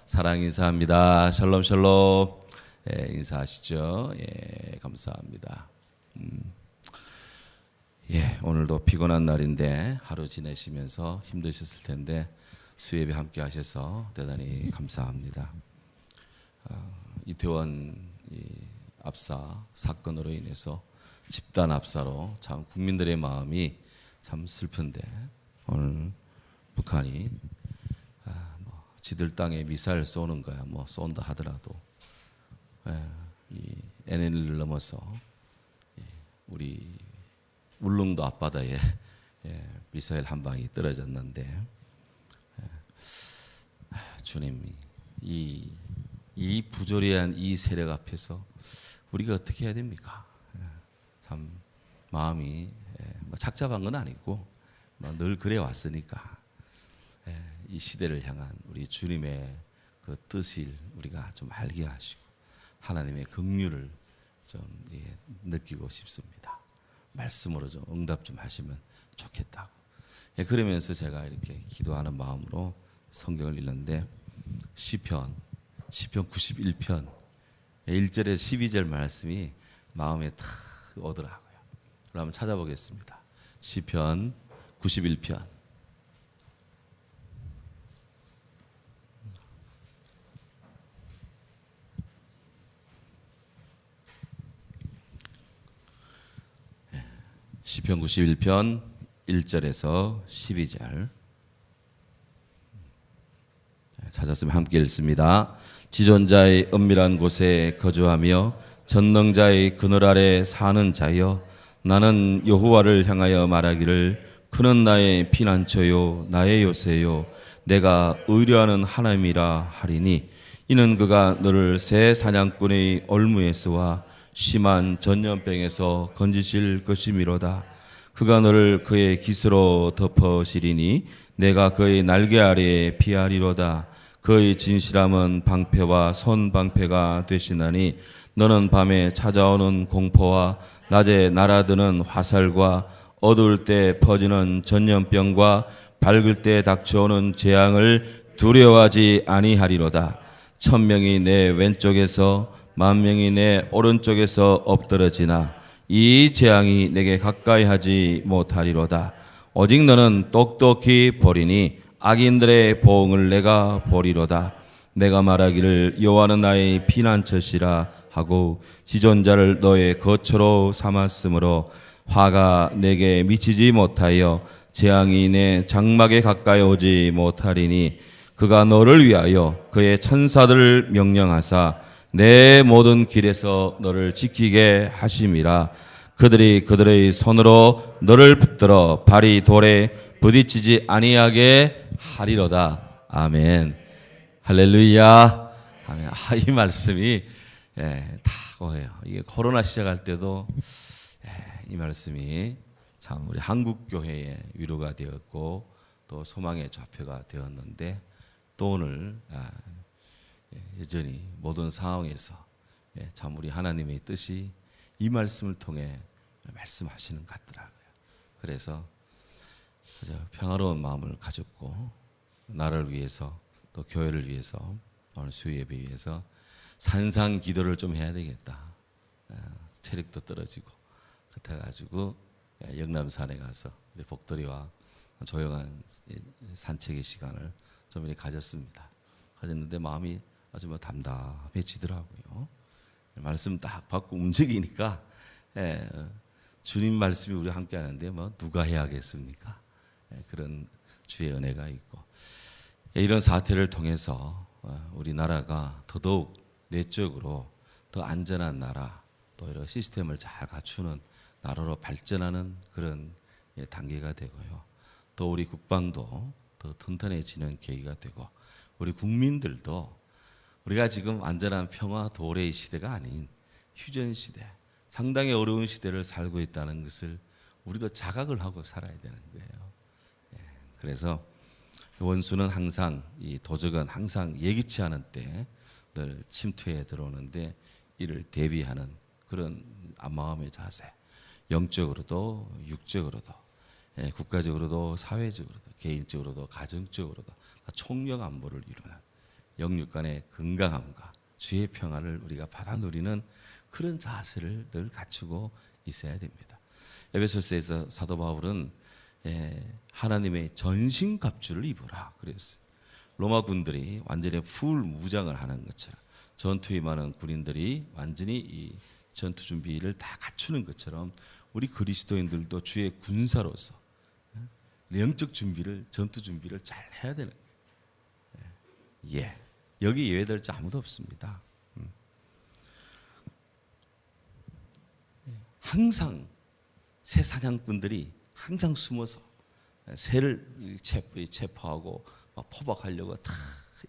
사랑 인사합니다. 샬롬 샬롬. 인사하시죠. 감사합니다. 오늘도 피곤한 날인데 하루 지내시면서 힘드셨을 텐데 수예배 함께 하셔서 대단히 감사합니다. 이태원 압사 사건으로 인해서 집단 압사로 참 국민들의 마음이 참 슬픈데 오늘 북한이 지들 땅에 미사일 쏘는 거야 쏜다 하더라도 이 NLL을 넘어서 우리 울릉도 앞바다에 미사일 한 방이 떨어졌는데 주님 이 부조리한 이 세력 앞에서 우리가 어떻게 해야 됩니까? 참 마음이 착잡한 건 아니고 늘 그래 왔으니까 이 시대를 향한 우리 주님의 그 뜻을 우리가 좀 알게 하시고 하나님의 긍휼을 좀 느끼고 싶습니다. 말씀으로 좀 응답 좀 하시면 좋겠다고. 그러면서 제가 이렇게 기도하는 마음으로 성경을 읽는데 시편 91편 1절에서 12절 말씀이 마음에 탁 오더라고요. 그럼 한번 찾아보겠습니다. 시편 91편 시편 91편 1절에서 12절 찾았으면 함께 읽습니다. 지존자의 은밀한 곳에 거주하며 전능자의 그늘 아래 사는 자여, 나는 여호와를 향하여 말하기를 그는 나의 피난처요 나의 요새요 내가 의뢰하는 하나님이라 하리니, 이는 그가 너를 새 사냥꾼의 올무에서와 심한 전염병에서 건지실 것이미로다. 그가 너를 그의 깃으로 덮어시리니 내가 그의 날개 아래에 피하리로다. 그의 진실함은 방패와 손방패가 되시나니, 너는 밤에 찾아오는 공포와 낮에 날아드는 화살과 어두울 때 퍼지는 전염병과 밝을 때 닥쳐오는 재앙을 두려워하지 아니하리로다. 1000명이 내 왼쪽에서 10,000명이 내 오른쪽에서 엎드러지나 이 재앙이 내게 가까이 하지 못하리로다. 오직 너는 똑똑히 보리니 악인들의 보응을 내가 보리로다. 내가 말하기를 여호와는 나의 피난처시라 하고 지존자를 너의 거처로 삼았으므로 화가 내게 미치지 못하여 재앙이 내 장막에 가까이 오지 못하리니, 그가 너를 위하여 그의 천사들을 명령하사 내 모든 길에서 너를 지키게 하심이라. 그들이 그들의 손으로 너를 붙들어 발이 돌에 부딪히지 아니하게 하리로다. 아멘. 할렐루야. 아멘. 이 말씀이 다 오네요. 이게 코로나 시작할 때도 이 말씀이 참 우리 한국 교회의 위로가 되었고 또 소망의 좌표가 되었는데, 또 오늘 여전히 모든 상황에서 참 우리 하나님의 뜻이 이 말씀을 통해 말씀하시는 것 같더라고요. 그래서 평화로운 마음을 가졌고 나를 위해서 또 교회를 위해서 오늘 수요예배 위해서 산상 기도를 좀 해야 되겠다. 체력도 떨어지고 그래가지고 영남산에 가서 우리 복돌이와 조용한 산책의 시간을 좀 이렇게 가졌는데 마음이 아주 담담해지더라고요. 말씀 딱 받고 움직이니까 주님 말씀이 우리와 함께 하는데 누가 해야겠습니까? 그런 주의 은혜가 있고, 이런 사태를 통해서 우리나라가 더더욱 내적으로 더 안전한 나라, 또 이런 시스템을 잘 갖추는 나라로 발전하는 그런 단계가 되고요. 또 우리 국방도 더 튼튼해지는 계기가 되고, 우리 국민들도 우리가 지금 완전한 평화 도래의 시대가 아닌 휴전 시대, 상당히 어려운 시대를 살고 있다는 것을 우리도 자각을 하고 살아야 되는 거예요. 그래서 원수는 항상, 이 도적은 항상 예기치 않은 때 늘 침투해 들어오는데 이를 대비하는 그런 마음의 자세, 영적으로도 육적으로도 국가적으로도 사회적으로도 개인적으로도 가정적으로도 총력 안보를 이루는 영육 간의 건강함과 주의 평안을 우리가 받아 누리는 그런 자세를 늘 갖추고 있어야 됩니다. 에베소서에서 사도 바울은 하나님의 전신갑주를 입으라 그랬어요. 로마 군들이 완전히 풀 무장을 하는 것처럼, 전투에 임하는 군인들이 완전히 이 전투 준비를 다 갖추는 것처럼 우리 그리스도인들도 주의 군사로서 영적 준비를, 전투 준비를 잘 해야 되는 거예요. 여기 예외될 자 아무도 없습니다. 항상 새 사냥꾼들이 항상 숨어서 새를 체포하고 막 포박하려고 다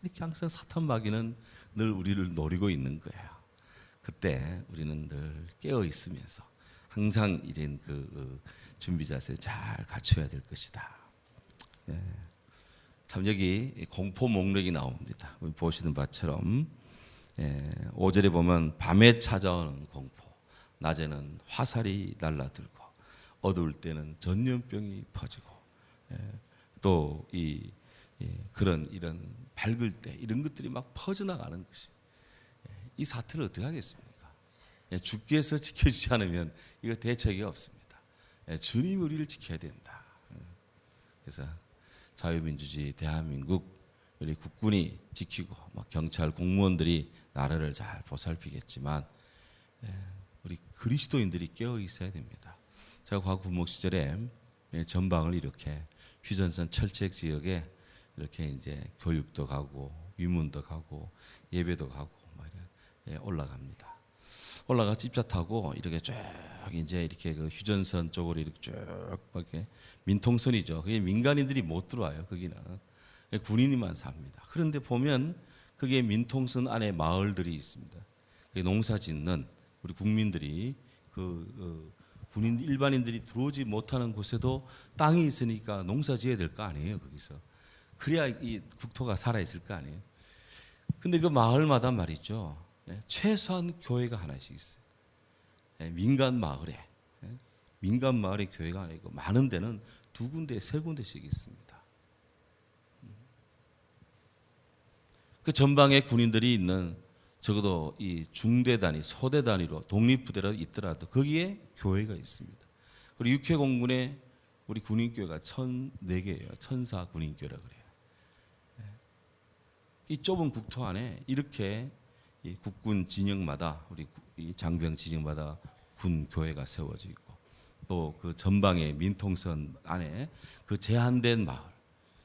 이렇게 항상 사탄 마귀는 늘 우리를 노리고 있는 거예요. 그때 우리는 늘 깨어 있으면서 항상 이런 그 준비 자세 잘 갖춰야 될 것이다. 참 여기 공포 목록이 나옵니다. 보시는 바처럼 5절에 보면 밤에 찾아오는 공포, 낮에는 화살이 날라들고 어두울 때는 전염병이 퍼지고 또 그런 이런 밝을 때 이런 것들이 막 퍼져나가는 것이, 이 사태를 어떻게 하겠습니까? 주께서 지켜주지 않으면 이거 대책이 없습니다. 주님이 우리를 지켜야 된다. 그래서 자유민주주의 대한민국 우리 국군이 지키고 막 경찰 공무원들이 나라를 잘 보살피겠지만 우리 그리스도인들이 깨어 있어야 됩니다. 제가 과거 군목 시절에 전방을 이렇게 휴전선 철책 지역에 이렇게 이제 교육도 가고 위문도 가고 예배도 가고 막 올라갑니다. 올라가 집차 타고 이렇게 쭉 이제 이렇게 그 휴전선 쪽으로 이렇게 쭉 이렇게 민통선이죠. 그게 민간인들이 못 들어와요. 거기는 군인이만 삽니다. 그런데 보면 그게 민통선 안에 마을들이 있습니다. 농사 짓는 우리 국민들이 군인 일반인들이 들어오지 못하는 곳에도 땅이 있으니까 농사 지어야 될 거 아니에요. 거기서 그래야 이 국토가 살아 있을 거 아니에요. 근데 그 마을마다 말이죠, 최소한 교회가 하나씩 있어요. 민간 마을에 교회가 하나 있고, 많은 데는 2군데, 3군데씩 있습니다. 그 전방에 군인들이 있는 적어도 이 중대 단위, 소대 단위로 독립부대라도 있더라도 거기에 교회가 있습니다. 그리고 육해공군에 우리 군인교회가 1,004개예요. 1,004 군인교회라 그래요. 이 좁은 국토 안에 이렇게 이 국군 진영마다, 우리 이 장병 진영마다 군 교회가 세워져 있고, 또 그 전방에 민통선 안에 그 제한된 마을,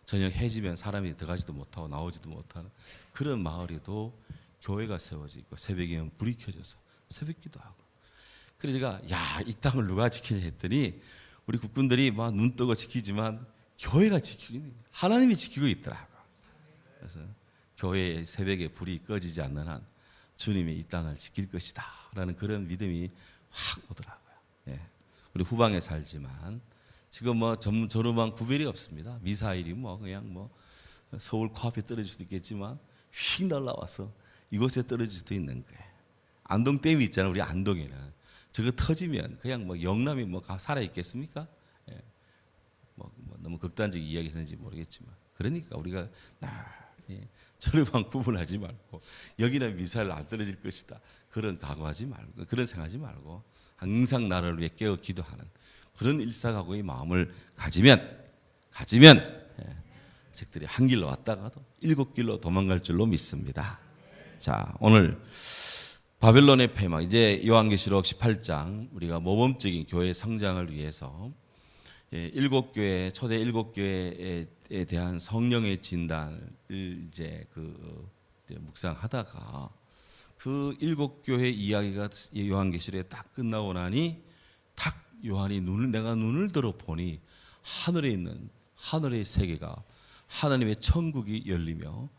저녁 해지면 사람이 들어가지도 못하고 나오지도 못하는 그런 마을에도 교회가 세워져 있고, 새벽이면 불이 켜져서 새벽기도 하고. 그래서 제가 이 땅을 누가 지키냐 했더니 우리 국군들이 막 눈 뜨고 지키지만 교회가 지키고, 하나님이 지키고 있더라고. 그래서 교회의 새벽에 불이 꺼지지 않는 한 주님이 이 땅을 지킬 것이다 라는 그런 믿음이 확 오더라고요. 우리 후방에 살지만 지금 뭐 저렴한 구별이 없습니다. 미사일이 그냥 서울 코앞에 떨어질 수도 있겠지만 휙 날라와서 이곳에 떨어질 수도 있는 거예요. 안동댐이 있잖아요. 우리 안동에는 저거 터지면 그냥 영남이 살아 있겠습니까? 너무 극단적 이야기했는지 모르겠지만, 그러니까 우리가 저렴한 구분하지 말고 여기는 미사일 안 떨어질 것이다, 그런 각오하지 말고, 그런 생각하지 말고 항상 나라를 위해 깨어 기도하는 그런 일사각오의 마음을 가지면 적들이 한 길로 왔다가도 7길로 도망갈 줄로 믿습니다. 자, 오늘 바벨론의 폐막, 이제 요한계시록 18장 우리가 모범적인 교회 성장을 위해서 7교회, 초대 7교회에 대한 성령의 진단을 이제 묵상하다가 그 7교회 이야기가 요한계시록에 딱 끝나고 나니 딱 요한이 내가 눈을 들어 보니 하늘에 있는 하늘의 세계가, 하나님의 천국이 열리며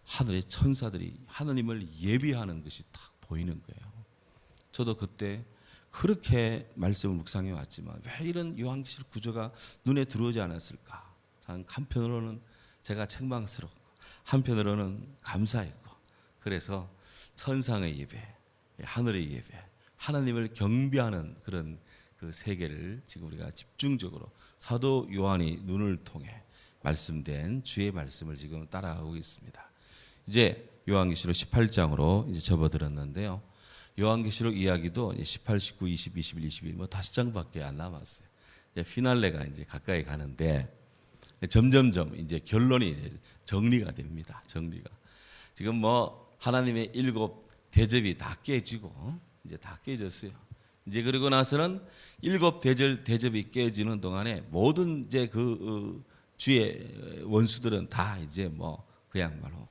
하늘의 천사들이 하나님을 예비하는 것이 딱 보이는 거예요. 저도 그때 그렇게 말씀을 묵상해 왔지만 왜 이런 요한계시록 구조가 눈에 들어오지 않았을까? 한편으로는 제가 책망스럽고 한편으로는 감사했고, 그래서 천상의 예배, 하늘의 예배, 하나님을 경배하는 그런 그 세계를 지금 우리가 집중적으로 사도 요한이 눈을 통해 말씀된 주의 말씀을 지금 따라가고 있습니다. 이제 요한계시록 18장으로 이제 접어들었는데요. 요한계시록 이야기도 18, 19, 20, 21, 22 뭐 5장밖에 안 남았어요. 이제 피날레가 이제 가까이 가는데 점점점 이제 결론이 이제 정리가 됩니다. 정리가. 지금 뭐 하나님의 7 대접이 다 깨지고 이제 다 깨졌어요. 이제 그러고 나서는 7 대접이 깨지는 동안에 모든 이제 그 주의 원수들은 다 이제 뭐 그야말로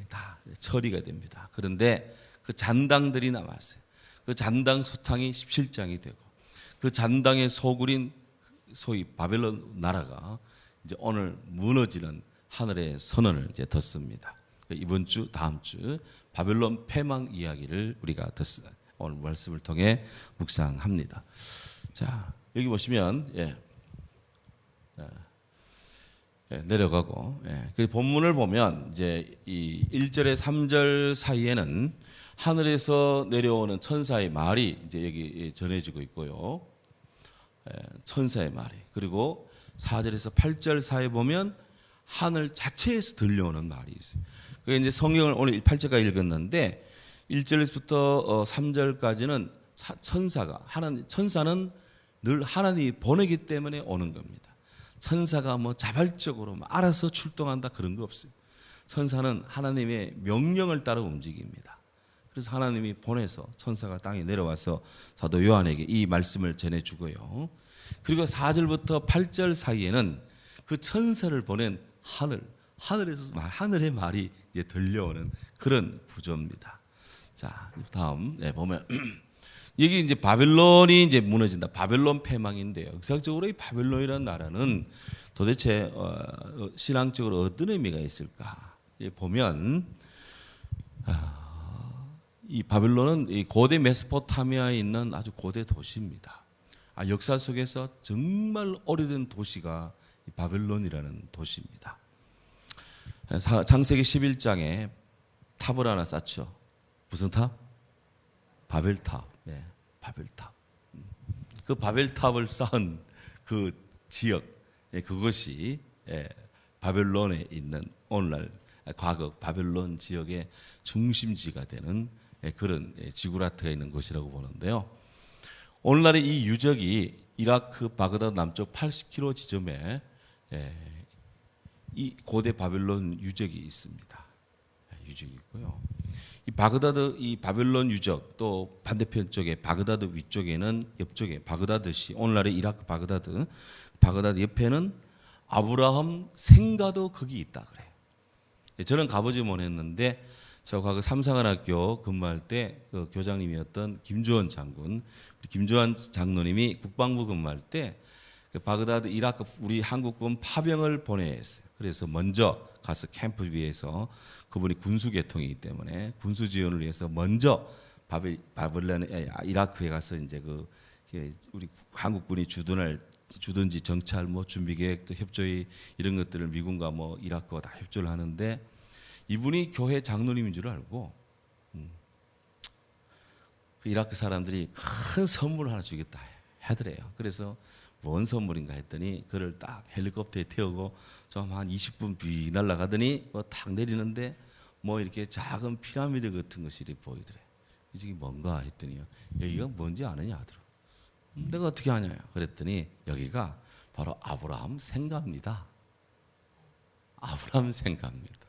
다 처리가 됩니다. 그런데 그 잔당들이 남았어요. 그 잔당 소탕이 17장이 되고 그 잔당의 소굴인 소위 바벨론 나라가 이제 오늘 무너지는 하늘의 선언을 이제 듣습니다. 이번 주 다음 주 바벨론 패망 이야기를 우리가 오늘 말씀을 통해 묵상합니다. 자, 여기 보시면 내려가고 그 본문을 보면 이제 이 1절에 3절 사이에는 하늘에서 내려오는 천사의 말이 이제 여기 전해지고 있고요. 천사의 말이. 그리고 4절에서 8절 사이에 보면 하늘 자체에서 들려오는 말이 있어요. 그게 이제 성경을 오늘 8절까지 읽었는데 1절부터 3절까지는 천사는 늘 하나님이 보내기 때문에 오는 겁니다. 천사가 뭐 자발적으로 알아서 출동한다 그런 거 없어요. 천사는 하나님의 명령을 따라 움직입니다. 그래서 하나님이 보내서 천사가 땅에 내려와서 사도 요한에게 이 말씀을 전해주고요. 그리고 4절부터 8절 사이에는 그 천사를 보낸 하늘에서 하늘의 말이 이제 들려오는 그런 구조입니다. 자, 다음 보면 여기 이제 바벨론이 이제 무너진다. 바벨론 패망인데요. 역사적으로 이 바벨론이라는 나라는 도대체 신앙적으로 어떤 의미가 있을까? 보면 이 바벨론은 이 고대 메소포타미아에 있는 아주 고대 도시입니다. 역사 속에서 정말 오래된 도시가 이 바벨론이라는 도시입니다. 창세기 11장에 탑을 하나 쌓죠. 무슨 탑? 바벨탑. 네, 바벨탑. 그 바벨탑을 쌓은 그 지역, 그것이 바벨론에 있는 오늘날 과거 바벨론 지역의 중심지가 되는 그런 지구라트가 있는 곳이라고 보는데요. 오늘날의 이 유적이 이라크 바그다드 남쪽 80km 지점에 이 고대 바벨론 유적이 있습니다. 유적이 있고요. 이 바벨론 유적 또 반대편 쪽에 바그다드 위쪽에는 옆쪽에 바그다드시 오늘날의 이라크 바그다드 옆에는 아브라함 생가도 거기 있다 그래요. 저는 가보지 못했는데 저 과거 삼상한학교 근무할 때 그 교장님이었던 김주원 장군, 김주원 장로님이 국방부 근무할 때 그 바그다드 이라크 우리 한국군 파병을 보내야 했어요. 그래서 먼저 가서 캠프 위에서 그분이 군수 계통이기 때문에 군수 지원을 위해서 먼저 바벨론 이라크에 가서 이제 그 우리 한국군이 주든지 정찰 뭐 준비 계획 또 협조회 이런 것들을 미군과 뭐 이라크와 다 협조를 하는데 이분이 교회 장로님인 줄 알고 그 이라크 사람들이 큰 선물 하나 주겠다 하더래요. 그래서 뭔 선물인가 했더니 그를 딱 헬리콥터에 태우고 좀 한 20분 비 날아가더니 뭐 탁 내리는데 뭐 이렇게 작은 피라미드 같은 것이 보이더래요. 이게 뭔가 했더니요. 여기가 뭔지 아느냐 하더라. 내가 어떻게 아냐? 그랬더니 여기가 바로 아브라함 생가입니다. 아브라함 생가입니다.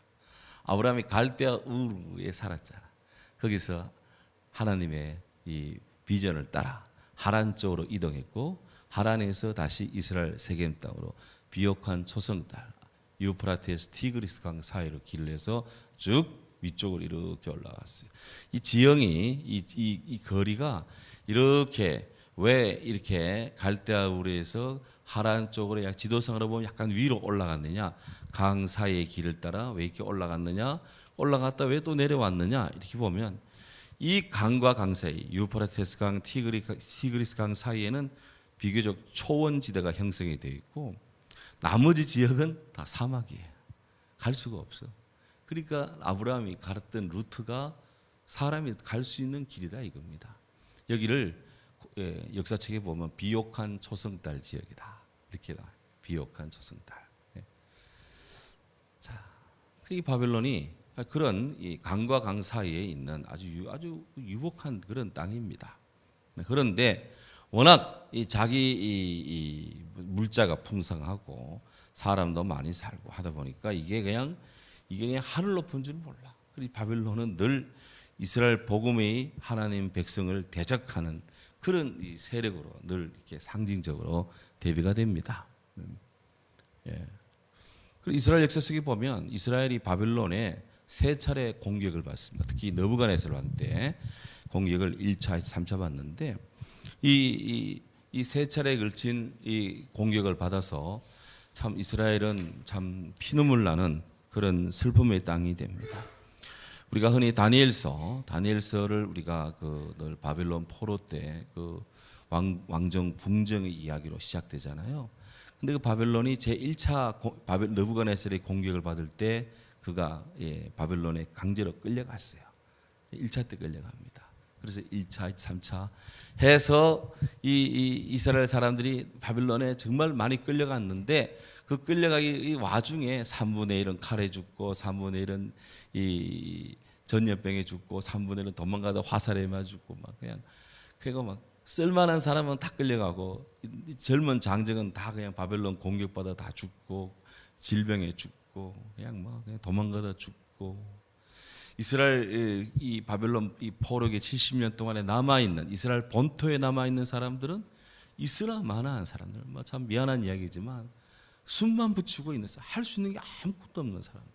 아브라함이 갈대아 우르에 살았잖아. 거기서 하나님의 이 비전을 따라 하란 쪽으로 이동했고 하란에서 다시 이스라엘 세겜 땅으로 비옥한 초성 땅 유프라테스 티그리스 강 사이로 길을 해서 쭉 위쪽으로 이렇게 올라갔어요. 이 지형이 이 거리가 이렇게 왜 이렇게 갈대아 우르에서 하란 쪽으로 약 지도상으로 보면 약간 위로 올라갔느냐? 강 사이의 길을 따라 왜 이렇게 올라갔느냐? 올라갔다 왜 또 내려왔느냐? 이렇게 보면 이 강과 강 사이, 유프라테스 강, 티그리스 강 사이에는 비교적 초원지대가 형성이 되어 있고 나머지 지역은 다 사막이에요. 갈 수가 없어. 그러니까 아브라함이 갔던 루트가 사람이 갈 수 있는 길이다 이겁니다. 여기를 역사책에 보면 비옥한 초성달 지역이다. 이렇게 나와요. 비옥한 초성달. 자, 이 바벨론이 그런 이 강과 강 사이에 있는 아주 유복한 그런 땅입니다. 그런데 워낙 이 자기 이 물자가 풍성하고 사람도 많이 살고 하다 보니까 이게 그냥 하늘 높은 줄 몰라. 그리고 바벨론은 늘 이스라엘 복음의 하나님 백성을 대적하는 그런 이 세력으로 늘 이렇게 상징적으로 대비가 됩니다. 예. 그리고 이스라엘 역사 속에 보면 이스라엘이 바벨론에 세 차례 공격을 받습니다. 특히 느부갓네살 왕 때 공격을 1차, 3차 받는데 이 세 차례에 걸친 이 공격을 받아서 참 이스라엘은 참 피눈물 나는 그런 슬픔의 땅이 됩니다. 우리가 흔히 다니엘서를 우리가 늘 바벨론 포로 때 그 왕정 궁정의 이야기로 시작되잖아요. 근데 그 바벨론이 제 1차 느부갓네살의 공격을 받을 때 그가 바벨론에 강제로 끌려갔어요. 1차 때 끌려갑니다. 그래서 1차, 3차 해서 이 이스라엘 사람들이 바벨론에 정말 많이 끌려갔는데 그 끌려가기 와중에 3분의 1은 칼에 죽고 3분의 1은 이 전염병에 죽고 3분의 1은 도망가다 화살에 맞아 죽고 막 그거 막 쓸만한 사람은 다 끌려가고 젊은 장정은 다 그냥 바벨론 공격받아 다 죽고 질병에 죽고 그냥 도망가다 죽고 이스라엘 이 바벨론 이 포로기 70년 동안에 남아 있는 이스라엘 본토에 남아 있는 사람들은 이스라만한 사람들 참 미안한 이야기지만 숨만 붙이고 있는 할 수 있는 게 아무것도 없는 사람들.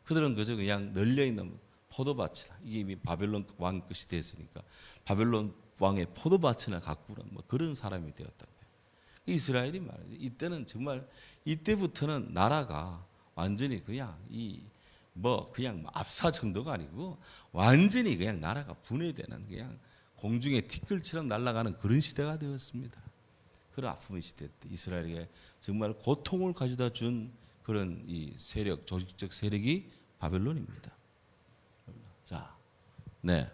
그들은 그저 그냥 널려 있는 포도밭이다. 이게 이미 바벨론 왕 끝이 됐으니까 바벨론 왕의 포도밭이나 가꾸는 그런 사람이 되었다고 해요. 이스라엘이 말이죠. 이때는 정말 이때부터는 나라가 완전히 그냥 그냥 압사 정도가 아니고 완전히 그냥 나라가 분해되는 그냥 공중에 티끌처럼 날아가는 그런 시대가 되었습니다. 그런 아픔의 시대 때 이스라엘에게 정말 고통을 가져다 준 그런 이 세력, 조직적 세력이 바벨론입니다. 자, 네.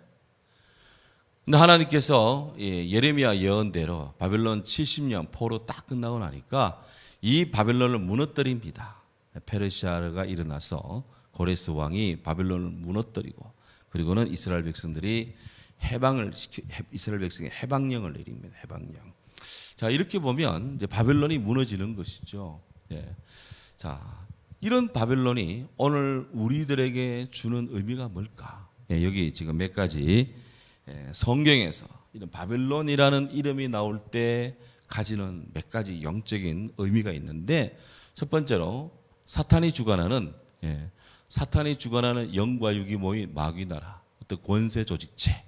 근데 하나님께서 예레미야 예언대로 바벨론 70년 포로 딱 끝나고 나니까 이 바벨론을 무너뜨립니다. 페르시아가 일어나서 고레스 왕이 바벨론을 무너뜨리고 그리고는 이스라엘 백성들이 이스라엘 백성에 해방령을 내립니다. 해방령. 자, 이렇게 보면 이제 바벨론이 무너지는 것이죠. 네. 자, 이런 바벨론이 오늘 우리들에게 주는 의미가 뭘까? 여기 지금 몇 가지 성경에서 이런 바벨론이라는 이름이 나올 때 가지는 몇 가지 영적인 의미가 있는데 첫 번째로 사탄이 주관하는 영과 육이 모인 마귀 나라 어떤 권세 조직체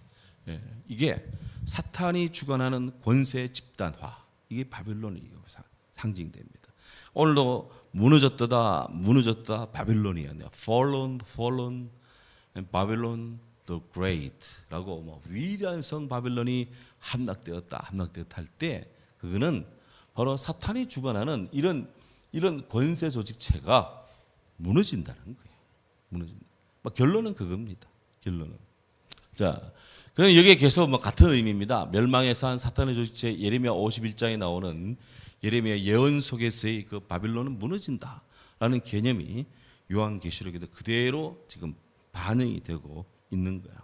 이게 사탄이 주관하는 권세 집단화 이게 바벨론이 상징됩니다. 오늘도 무너졌다 바벨론이었네요. fallen 바벨론 the great라고 위대한 성 바벨론이 함락되었다 할 때 그거는 바로 사탄이 주관하는 이런 권세 조직체가 무너진다는 거예요. 무너진다. 결론은 그겁니다. 결론은. 자, 그럼 여기에 계속 같은 의미입니다. 멸망에서 한 사탄의 조직체 예레미야 51장에 나오는 예레미야 예언 속에서의 그 바벨론은 무너진다라는 개념이 요한계시록에도 그대로 지금 반영이 되고 있는 거예요.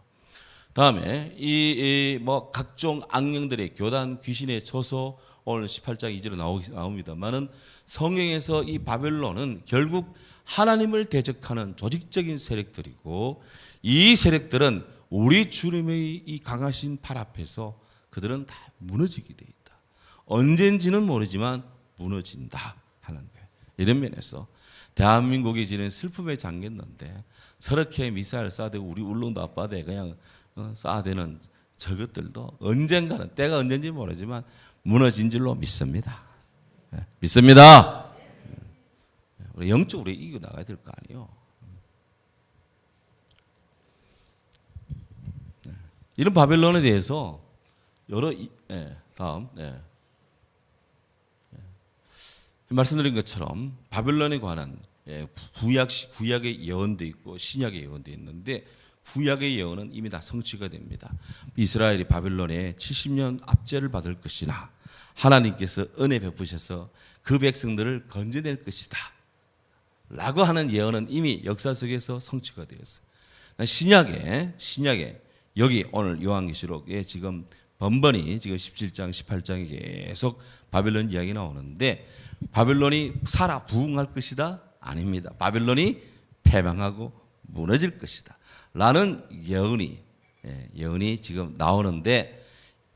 다음에 각종 악령들의 교단 귀신에 져서 오늘 18장 2절에 나옵니다만은 성경에서 이 바벨론은 결국 하나님을 대적하는 조직적인 세력들이고 이 세력들은 우리 주님의 이 강하신 팔 앞에서 그들은 다 무너지게 돼 있다. 언젠지는 모르지만 무너진다 하는 거예요. 이런 면에서 대한민국이 지는 슬픔의 장겠는데 저렇게 미사일 쏴대고 우리 울릉도 앞바다에 그냥 쏴대는 저것들도 언젠가는 때가 언젠지 모르지만 무너진 줄로 믿습니다. 믿습니다. 우리 영적으로 이겨 나가야 될 거 아니에요. 이런 바벨론에 대해서 여러 다음 말씀드린 것처럼 바벨론에 관한 구약의 예언도 있고 신약의 예언도 있는데 구약의 예언은 이미 다 성취가 됩니다. 이스라엘이 바벨론에 70년 압제를 받을 것이나 하나님께서 은혜 베푸셔서 그 백성들을 건져낼 것이다. 라고 하는 예언은 이미 역사 속에서 성취가 되었어요. 신약에 여기 오늘 요한계시록에 지금 번번이 지금 17장, 18장에 계속 바벨론 이야기 나오는데 바벨론이 살아 부흥할 것이다? 아닙니다. 바벨론이 패망하고 무너질 것이다. 라는 예언이 지금 나오는데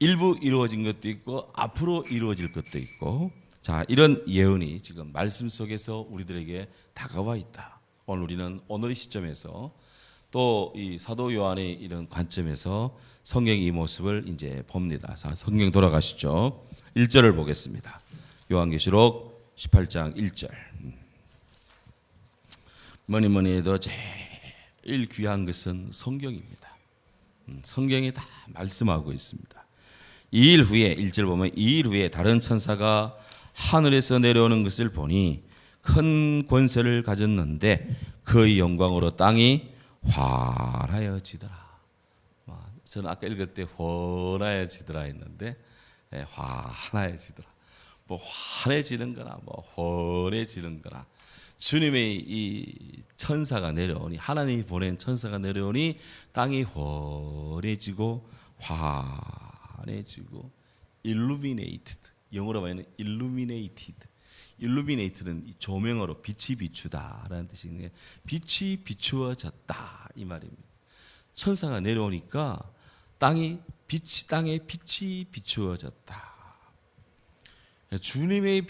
일부 이루어진 것도 있고 앞으로 이루어질 것도 있고 자, 이런 예언이 지금 말씀 속에서 우리들에게 다가와 있다. 오늘 우리는 오늘의 시점에서 또 이 사도 요한의 이런 관점에서 성경의 이 모습을 이제 봅니다. 자, 성경 돌아가시죠. 1절을 보겠습니다. 요한계시록 18장 1절. 뭐니 해도 제일 귀한 것은 성경입니다. 성경이 다 말씀하고 있습니다. 2일 후에 1절 보면 2일 후에 다른 천사가 하늘에서 내려오는 것을 보니 큰 권세를 가졌는데 그의 영광으로 땅이 환하여지더라. 저는 아까 읽을 때 환하여지더라 했는데 환하여지더라. 뭐 환해지는 거나 뭐 환해지는 거나 주님의 이 천사가 내려오니 하나님이 보낸 천사가 내려오니 땅이 환해지고 illuminated 영어로 말하면 illuminated는 조명으로 빛이 비추다라는 뜻이거든요. 빛이 비추어졌다 이 말입니다. 천사가 내려오니까 땅에 빛이 비추어졌다. 주님의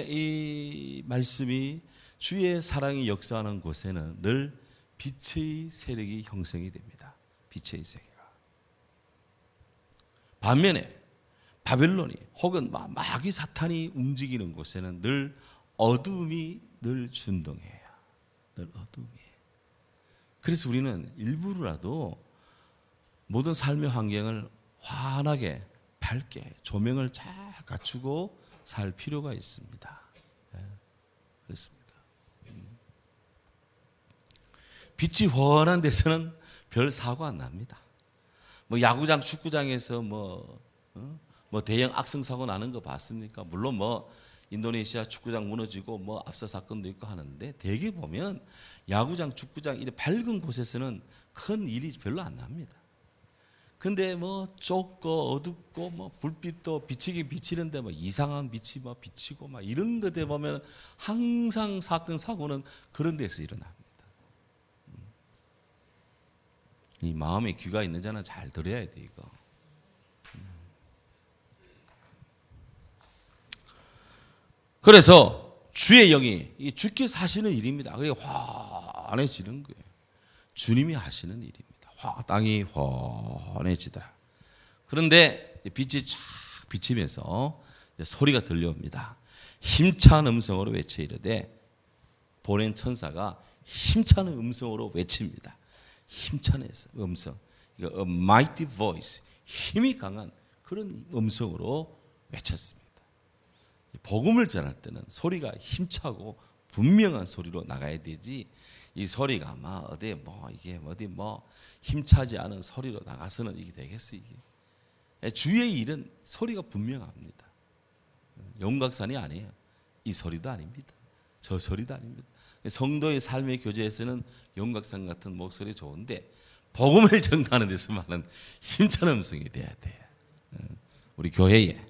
이 말씀이 주의 사랑이 역사하는 곳에는 늘 빛의 세력이 형성이 됩니다. 빛의 세계가. 반면에 바벨론이 혹은 마귀 사탄이 움직이는 곳에는 늘 어둠이 늘 준동해요. 늘 어둠이에요. 그래서 우리는 일부러라도 모든 삶의 환경을 환하게 밝게 조명을 잘 갖추고 살 필요가 있습니다. 그렇습니다. 빛이 환한 데서는 별 사고 안 납니다. 뭐 야구장, 축구장에서 뭐 대형 악성 사고 나는 거 봤습니까? 물론 뭐 인도네시아 축구장 무너지고 뭐 압사 사건도 있고 하는데 대개 보면 야구장, 축구장 이런 밝은 곳에서는 큰 일이 별로 안 납니다. 근데 뭐 좁고 어둡고 뭐 불빛도 비치긴 비치는데 뭐 이상한 빛이 뭐 비치고 막 이런 것에 보면 항상 사건 사고는 그런 데서 일어납니다. 이 마음에 귀가 있는 자는 잘 들어야 돼 이거. 그래서 주의 영이 주께서 하시는 일입니다. 그게 환해지는 거예요. 주님이 하시는 일입니다. 땅이 환해지더라. 그런데 빛이 쫙 비치면서 소리가 들려옵니다. 힘찬 음성으로 외쳐 이르되 보낸 천사가 힘찬 음성으로 외칩니다. 힘찬 음성, 이거 a mighty voice, 힘이 강한 그런 음성으로 외쳤습니다. 복음을 전할 때는 소리가 힘차고 분명한 소리로 나가야 되지. 이 소리가 막 어디 뭐 이게 어디 뭐 힘차지 않은 소리로 나가서는 이게 되겠어 이게. 주의 일은 소리가 분명합니다. 영각산이 아니에요. 이 소리도 아닙니다. 저 소리도 아닙니다. 성도의 삶의 교제에서는 영각산 같은 목소리 좋은데 복음을 전가하는 데서만은 힘찬 음성이 돼야 돼요. 우리 교회에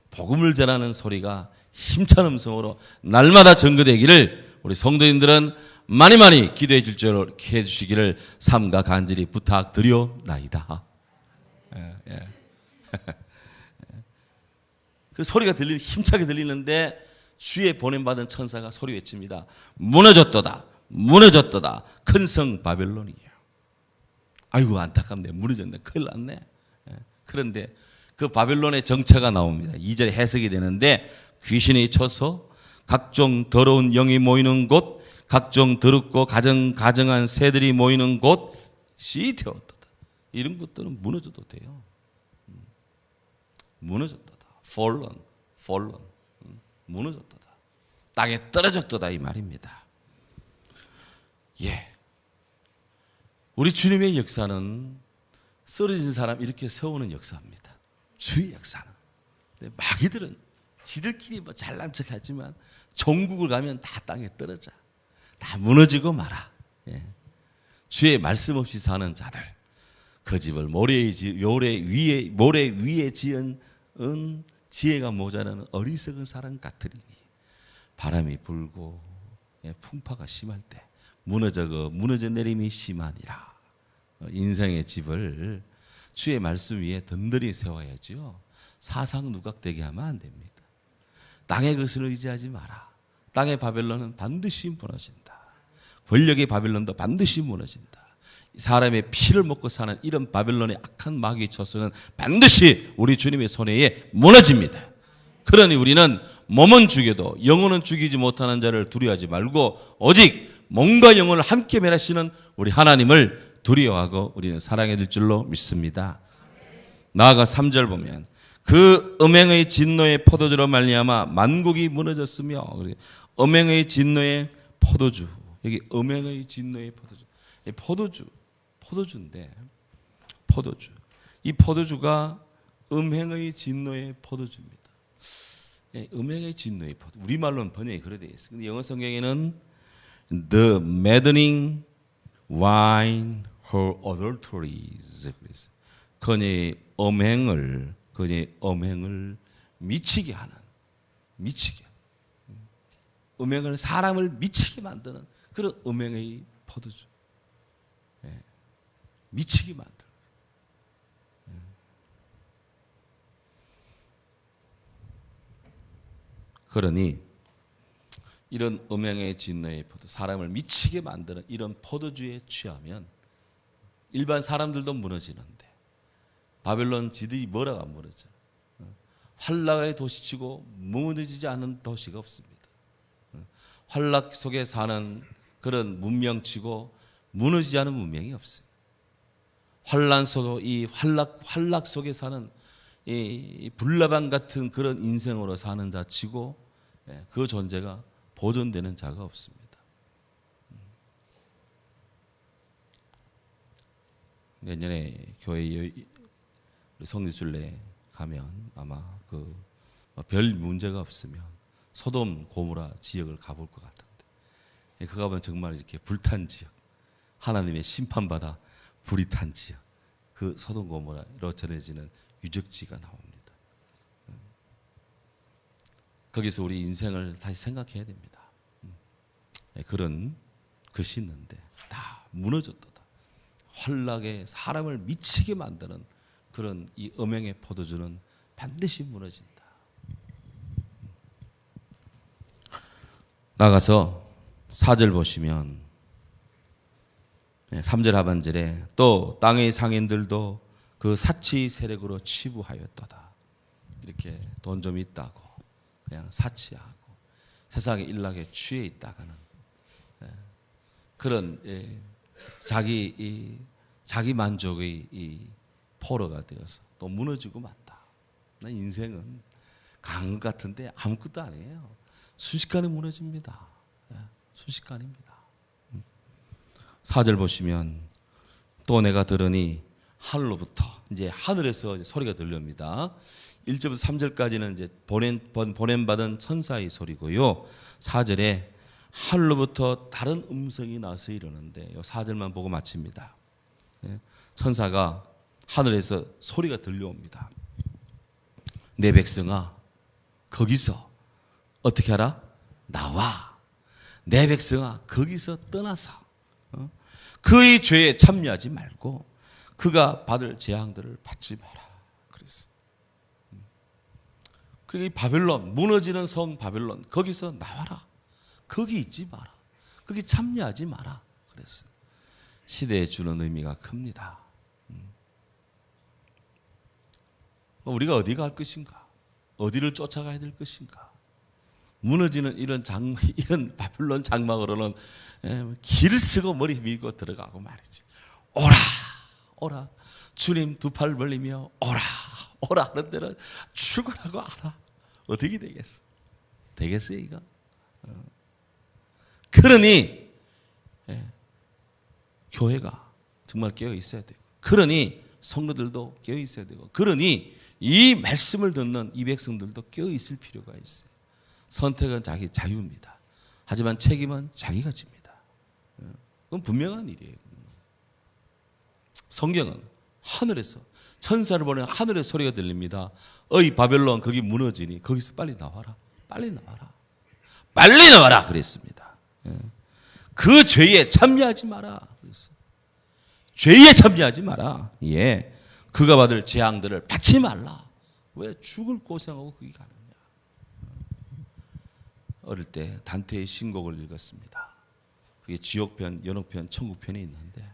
복음을 전하는 소리가 힘찬 음성으로 날마다 전거되기를 우리 성도님들은 많이 기도해 주시기를 삼가 간절히 부탁드려나이다. 그 소리가 힘차게 들리는데 주의 보냄받은 천사가 소리 외칩니다. 무너졌도다, 무너졌도다. 큰 성 바벨론이에요. 아이고 안타깝네, 무너졌네, 큰일 났네. 그런데 그 바벨론의 정체가 나옵니다. 2절에 해석이 되는데 귀신이 쳐서 각종 더러운 영이 모이는 곳, 각종 더럽고 가정한 새들이 모이는 곳이 되었도다. 이런 것들은 무너져도 돼요. 무너졌도다. fallen. 무너졌도다. 땅에 떨어졌도다 이 말입니다. 예. 우리 주님의 역사는 쓰러진 사람 이렇게 세우는 역사입니다. 주의 역사는. 마귀들은 지들끼리 뭐 잘난 척하지만 종국을 가면 다 땅에 떨어져. 다 무너지고 마라. 주의 말씀 없이 사는 자들, 그 집을 모래 위에 지은 지혜가 모자라는 어리석은 사람 같으리니 바람이 불고 풍파가 심할 때 무너져 내림이 심하니라. 인생의 집을 주의 말씀 위에 든든히 세워야지요. 사상 누각되게 하면 안 됩니다. 땅의 것을 의지하지 마라. 땅의 바벨론은 반드시 무너진다. 권력의 바벨론도 반드시 무너진다. 사람의 피를 먹고 사는 이런 바벨론의 악한 마귀의 처소는 반드시 우리 주님의 손에 의해 무너집니다. 그러니 우리는 몸은 죽여도 영혼은 죽이지 못하는 자를 두려워하지 말고 오직 몸과 영혼을 함께 멸하시는 우리 하나님을 두려워하고 우리는 사랑해야 될 줄로 믿습니다. 나아가 3절 보면 그 음행의 진노의 포도주로 말미암아 만국이 무너졌으며, 음행의 진노의 포도주, 여기 음행의 진노의 포도주, 포도주인데 포도주, 이 포도주가 음행의 진노의 포도주입니다. 음행의 진노의 포도, 우리말로는 번역이 그래 되어 있어요. 근데 영어 성경에는 the maddening wine her adulteries, 그래서 그녀의 음행을 미치게 하는, 음행을 사람을 미치게 만드는 그런 음행의 포도주, 미치게 만드는. 그러니 이런 음행의 진노의 포도, 사람을 미치게 만드는 이런 포도주에 취하면 일반 사람들도 무너지는데 바벨론 지들이 뭐라고 안 무너져? 환락의 도시치고 무너지지 않은 도시가 없습니다. 환락 속에 사는 그런 문명치고 무너지지 않은 문명이 없어요. 환란 속에 이 환락 속에 사는 이 불나방 같은 그런 인생으로 사는 자치고 그 존재가 보존되는 자가 없습니다. 내년에 교회 성지순례 가면 아마 그 별 문제가 없으면 소돔 고모라 지역을 가볼 것 같은데, 그 가면 정말 이렇게 불탄 지역, 하나님의 심판받아 불이 탄 지역, 그 소돔 고모라로 전해지는 유적지가 나옵니다. 거기서 우리 인생을 다시 생각해야 됩니다. 그런 것이 있는데 다 무너졌다. 환락에 사람을 미치게 만드는 그런 이 음행의 포도주는 반드시 무너진다. 나가서 4절 보시면 3절 하반절에 또 땅의 상인들도 그 사치 세력으로 치부하였도다. 이렇게 돈 좀 있다고 그냥 사치하고 세상에 일락에 취해 있다가는 그런 자기 만족의 이 포로가 되어서 또 무너지고 만다. 인생은 강것 같은데 아무것도 아니에요. 순식간에 무너집니다. 순식간입니다. 4절 보시면 또 내가 들으니 하늘로부터, 이제 하늘에서 소리가 들립니다. 1절부터 3절까지는 이제 보냄받은 천사의 소리고요. 4절에 하늘로부터 다른 음성이 나서 이러는데 4절만 보고 마칩니다. 천사가 하늘에서 소리가 들려옵니다. 내 백성아, 거기서 어떻게 하라? 나와. 내 백성아, 거기서 떠나서 그의 죄에 참여하지 말고 그가 받을 재앙들을 받지 마라. 그랬어. 그리고 이 바벨론, 무너지는 성 바벨론, 거기서 나와라. 거기 있지 마라. 거기 참여하지 마라. 그랬어. 시대에 주는 의미가 큽니다. 우리가 어디 갈 것인가? 어디를 쫓아가야 될 것인가? 무너지는 이런 바벨론 장막으로는 길을 쓰고 머리 밀고 들어가고 말이지. 오라. 주님 두 팔 벌리며 오라 하는 데는 출근하고 알아. 어떻게 되겠어? 되겠어요, 이거? 그러니 교회가 정말 깨어 있어야 되고, 그러니 성도들도 깨어 있어야 되고, 그러니 이 말씀을 듣는 이 백성들도 깨어 있을 필요가 있어요. 선택은 자기 자유입니다. 하지만 책임은 자기가 집니다. 그건 분명한 일이에요. 성경은 하늘에서 천사를 보내 하늘의 소리가 들립니다. 어이 바벨론 거기 무너지니 거기서 빨리 나와라. 빨리 나와라. 빨리 나와라 그랬습니다. 그 죄에 참여하지 마라. 죄에 참여하지 마라. 예. 그가 받을 재앙들을 받지 말라. 왜 죽을 고생하고 거기 가느냐. 어릴 때 단테의 신곡을 읽었습니다. 그게 지옥편, 연옥편, 천국편이 있는데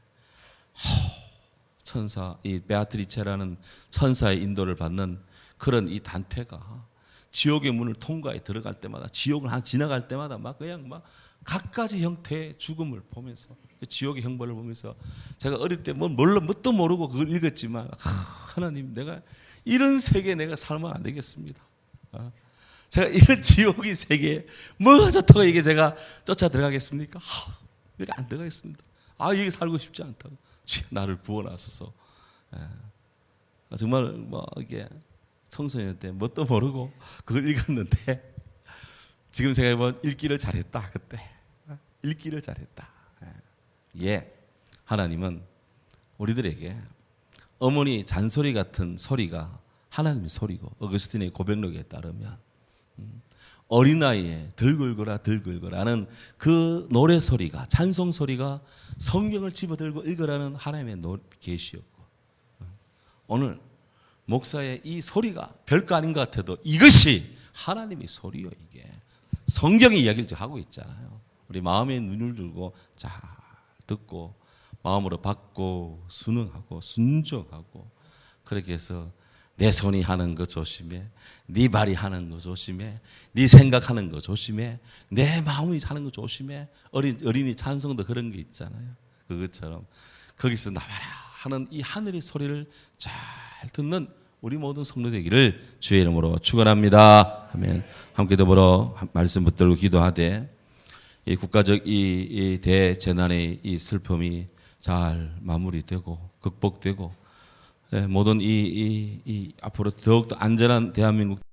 천사, 이 베아트리체라는 천사의 인도를 받는 그런 이 단테가 지옥의 문을 통과해 들어갈 때마다 지옥을 지나갈 때마다 막 그냥 막 갖가지 형태의 죽음을 보면서 지옥의 형벌을 보면서 제가 어릴 때 뭣도 모르고 그걸 읽었지만 하나님 내가 이런 세계에 내가 살면 안 되겠습니다. 제가 이런 지옥의 세계에 뭐가 좋다고 이게 제가 쫓아 들어가겠습니까? 이렇게 안 들어가겠습니다. 여기 살고 싶지 않다고. 나를 구원하소서. 정말 뭐 이게 청소년 때 뭣도 모르고 그걸 읽었는데 지금 생각해보면 읽기를 잘했다. 그때 읽기를 잘했다. 예, 하나님은 우리들에게 어머니 잔소리 같은 소리가 하나님의 소리고 어거스틴의 고백록에 따르면 어린아이의 들글거라는 그 노래 소리가 찬송 소리가 성경을 집어들고 읽으라는 하나님의 계시였고 오늘 목사의 이 소리가 별거 아닌 것 같아도 이것이 하나님의 소리요. 이게 성경의 이야기를 하고 있잖아요. 우리 마음의 눈을 들고 잘 듣고 마음으로 받고 순응하고 순종하고 그렇게 해서 내 손이 하는 거 조심해, 네 발이 하는 거 조심해, 네 생각하는 거 조심해, 내 마음이 하는 거 조심해. 어린이 찬송도 그런 게 있잖아요. 그것처럼 거기서 나와라 하는 이 하늘의 소리를 잘 듣는 우리 모든 성도 되기를 주의 이름으로 축원합니다. 아멘. 함께 더불어 말씀 붙들고 기도하되 이 국가적 이 대재난의 이 슬픔이 잘 마무리되고 극복되고 모든 이 앞으로 더욱더 안전한 대한민국